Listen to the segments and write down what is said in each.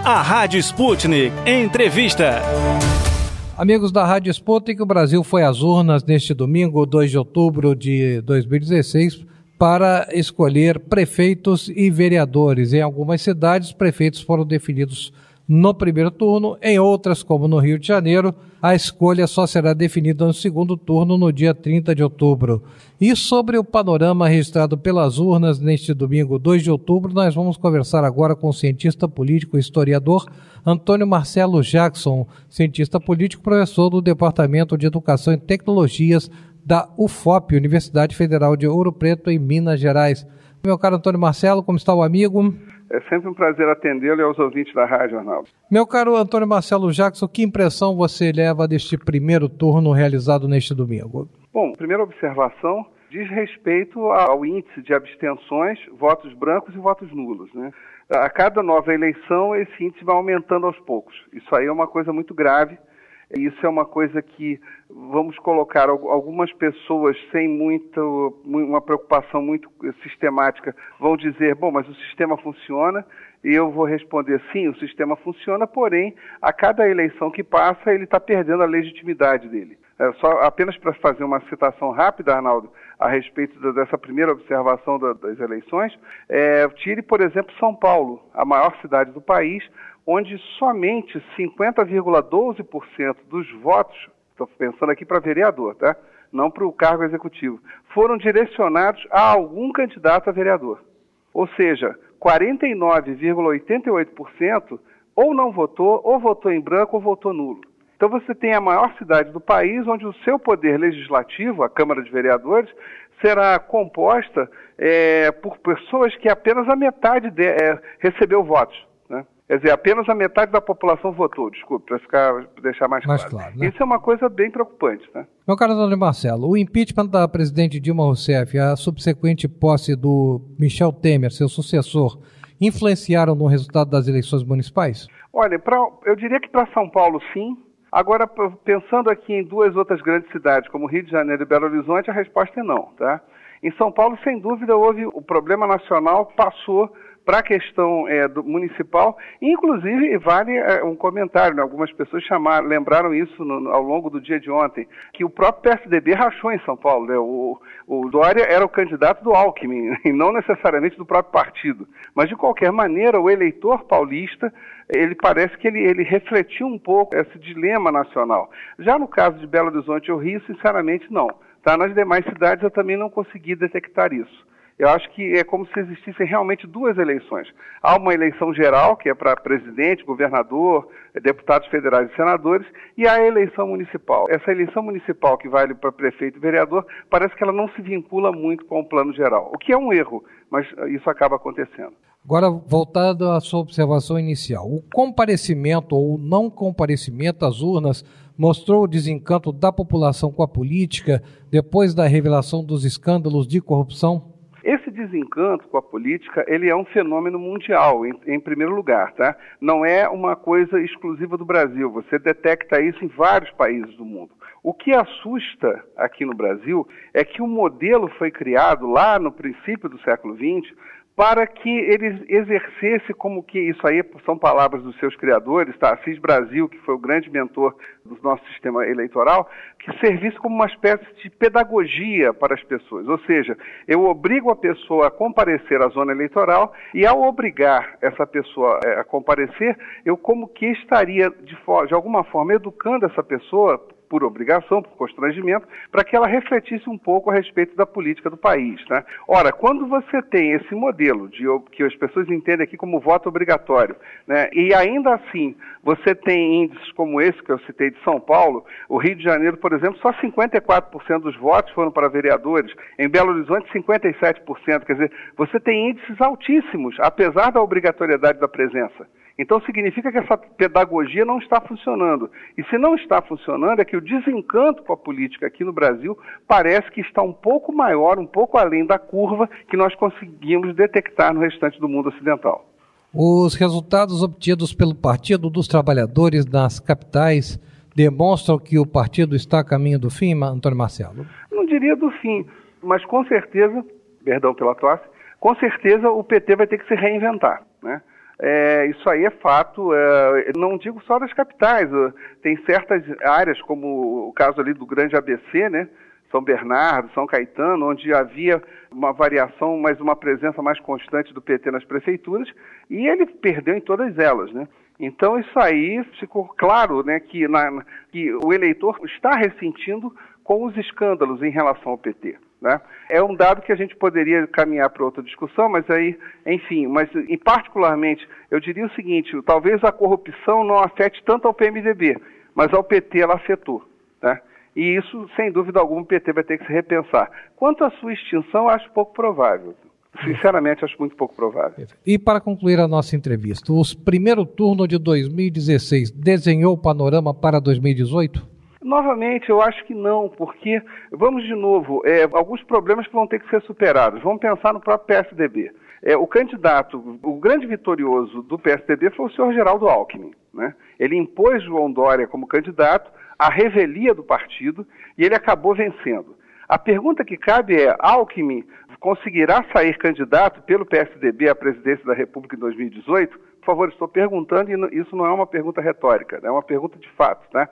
A Rádio Sputnik Entrevista. Amigos da Rádio Sputnik, o Brasil foi às urnas neste domingo, 2 de outubro de 2016, para escolher prefeitos e vereadores. Em algumas cidades, prefeitos foram definidos no primeiro turno, em outras, como no Rio de Janeiro, a escolha só será definida no segundo turno, no dia 30 de outubro. E sobre o panorama registrado pelas urnas neste domingo, 2 de outubro, nós vamos conversar agora com o cientista político e historiador Antônio Marcelo Jackson, cientista político, professor do Departamento de Educação e Tecnologias da UFOP, Universidade Federal de Ouro Preto, em Minas Gerais. Meu caro Antônio Marcelo, como está o amigo? É sempre um prazer atendê-lo e aos ouvintes da Rádio, Arnaldo. Meu caro Antônio Marcelo Jackson, que impressão você leva deste primeiro turno realizado neste domingo? Bom, primeira observação diz respeito ao índice de abstenções, votos brancos e votos nulos, né? A cada nova eleição, esse índice vai aumentando aos poucos. Isso aí é uma coisa muito grave. Isso é uma coisa que vamos colocar algumas pessoas sem uma preocupação muito sistemática, vão dizer, bom, mas o sistema funciona, e eu vou responder, sim, o sistema funciona, porém, a cada eleição que passa, ele está perdendo a legitimidade dele. Apenas para fazer uma citação rápida, Arnaldo, a respeito dessa primeira observação das eleições, tire, por exemplo, São Paulo, a maior cidade do país, onde somente 50,12% dos votos, estou pensando aqui para vereador, tá? Não para o cargo executivo, foram direcionados a algum candidato a vereador. Ou seja, 49,88% ou não votou, ou votou em branco, ou votou nulo. Então você tem a maior cidade do país, onde o seu poder legislativo, a Câmara de Vereadores, será composta por pessoas que apenas a metade recebeu votos, né? Quer dizer, apenas a metade da população votou, desculpe, para deixar mais claro, né? Isso é uma coisa bem preocupante, né? Meu caro Antônio Marcelo, o impeachment da presidente Dilma Rousseff e a subsequente posse do Michel Temer, seu sucessor, influenciaram no resultado das eleições municipais? Olha, eu diria que para São Paulo, sim. Agora, pensando aqui em duas outras grandes cidades, como Rio de Janeiro e Belo Horizonte, a resposta é não, tá? Em São Paulo, sem dúvida, o problema nacional passou para a questão municipal, inclusive vale um comentário, né? Algumas pessoas lembraram isso ao longo do dia de ontem, que o próprio PSDB rachou em São Paulo, né? O Dória era o candidato do Alckmin, e não necessariamente do próprio partido. Mas, de qualquer maneira, o eleitor paulista, ele parece que ele refletiu um pouco esse dilema nacional. Já no caso de Belo Horizonte ou Rio, sinceramente, não. Tá? Nas demais cidades eu também não consegui detectar isso. Eu acho que é como se existissem realmente duas eleições. Há uma eleição geral, que é para presidente, governador, deputados federais e senadores, e há a eleição municipal. Essa eleição municipal que vale para prefeito e vereador, parece que ela não se vincula muito com o plano geral, o que é um erro, mas isso acaba acontecendo. Agora, voltado à sua observação inicial, o comparecimento ou não comparecimento às urnas mostrou o desencanto da população com a política depois da revelação dos escândalos de corrupção? Esse desencanto com a política, ele é um fenômeno mundial, em primeiro lugar, tá? Não é uma coisa exclusiva do Brasil, você detecta isso em vários países do mundo. O que assusta aqui no Brasil é que o modelo foi criado lá no princípio do século XX para que ele exercesse como que, isso aí são palavras dos seus criadores, tá? Assis Brasil, que foi o grande mentor do nosso sistema eleitoral, que servisse como uma espécie de pedagogia para as pessoas. Ou seja, eu obrigo a pessoa a comparecer à zona eleitoral e, ao obrigar essa pessoa a comparecer, eu como que estaria, de alguma forma, educando essa pessoa, por obrigação, por constrangimento, para que ela refletisse um pouco a respeito da política do país, né? Ora, quando você tem esse modelo que as pessoas entendem aqui como voto obrigatório, né? E ainda assim você tem índices como esse que eu citei de São Paulo, o Rio de Janeiro, por exemplo, só 54% dos votos foram para vereadores, em Belo Horizonte 57%, quer dizer, você tem índices altíssimos, apesar da obrigatoriedade da presença. Então significa que essa pedagogia não está funcionando. E se não está funcionando, é que o desencanto com a política aqui no Brasil parece que está um pouco maior, um pouco além da curva que nós conseguimos detectar no restante do mundo ocidental. Os resultados obtidos pelo Partido dos Trabalhadores nas capitais demonstram que o partido está a caminho do fim, Antônio Marcelo? Não diria do fim, mas com certeza, perdão pela tosse, com certeza o PT vai ter que se reinventar, né? Isso aí é fato, não digo só das capitais, tem certas áreas, como o caso ali do grande ABC, né? São Bernardo, São Caetano, onde havia uma variação, mas uma presença mais constante do PT nas prefeituras, e ele perdeu em todas elas, né? Então isso aí ficou claro, né, que o eleitor está ressentindo com os escândalos em relação ao PT, né? É um dado que a gente poderia caminhar para outra discussão, mas aí, enfim, e particularmente, eu diria o seguinte, talvez a corrupção não afete tanto ao PMDB, mas ao PT ela afetou, né? E isso, sem dúvida alguma, o PT vai ter que se repensar. Quanto à sua extinção, eu acho pouco provável. Sinceramente, acho muito pouco provável. E para concluir a nossa entrevista, o primeiro turno de 2016 desenhou o panorama para 2018? Novamente, eu acho que não, porque, vamos de novo, alguns problemas que vão ter que ser superados. Vamos pensar no próprio PSDB. O candidato, o grande vitorioso do PSDB foi o senhor Geraldo Alckmin, né? Ele impôs João Dória como candidato, a revelia do partido, e ele acabou vencendo. A pergunta que cabe é, Alckmin conseguirá sair candidato pelo PSDB à presidência da República em 2018? Por favor, estou perguntando, e isso não é uma pergunta retórica, é uma pergunta de fato, tá?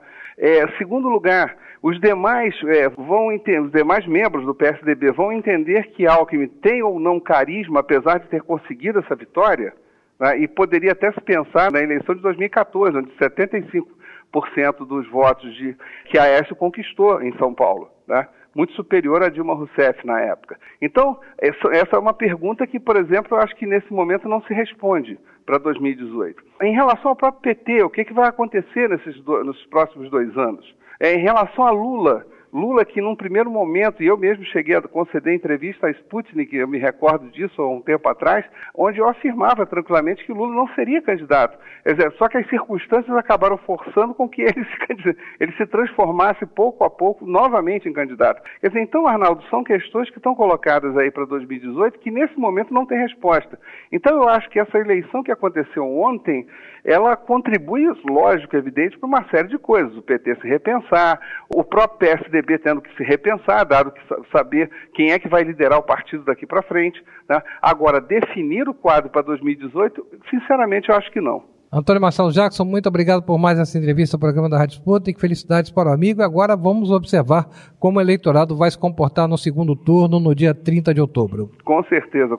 Segundo lugar, os demais membros do PSDB vão entender que Alckmin tem ou não carisma, apesar de ter conseguido essa vitória, né? E poderia até se pensar na eleição de 2014, onde 75% dos votos que Aécio conquistou em São Paulo, né? Muito superior a Dilma Rousseff na época. Então, essa é uma pergunta que, por exemplo, eu acho que nesse momento não se responde para 2018. Em relação ao próprio PT, o que vai acontecer nos próximos 2 anos? Em relação a Lula que num primeiro momento, e eu mesmo cheguei a conceder entrevista à Sputnik, eu me recordo disso há um tempo atrás, onde eu afirmava tranquilamente que Lula não seria candidato. Quer dizer, só que as circunstâncias acabaram forçando com que ele se transformasse pouco a pouco novamente em candidato. Quer dizer, então, Arnaldo, são questões que estão colocadas aí para 2018 que nesse momento não tem resposta. Então eu acho que essa eleição que aconteceu ontem, ela contribui, lógico, evidente, para uma série de coisas. O PT se repensar, o próprio PSDB tendo que se repensar, dado que saber quem é que vai liderar o partido daqui para frente, né? Agora, definir o quadro para 2018, sinceramente, eu acho que não. Antônio Marcelo Jackson, muito obrigado por mais essa entrevista ao programa da Rádio Sputnik. Felicidades para o amigo. Agora vamos observar como o eleitorado vai se comportar no segundo turno, no dia 30 de outubro. Com certeza,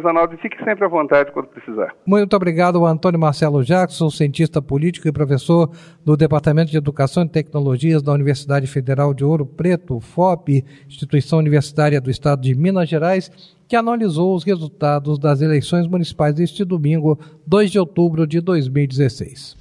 Arnaldo. Fique sempre à vontade quando precisar. Muito obrigado, Antônio Marcelo Jackson, cientista político e professor do Departamento de Educação e Tecnologias da Universidade Federal de Ouro Preto, UFOP, Instituição Universitária do Estado de Minas Gerais, que analisou os resultados das eleições municipais deste domingo, 2 de outubro de 2016.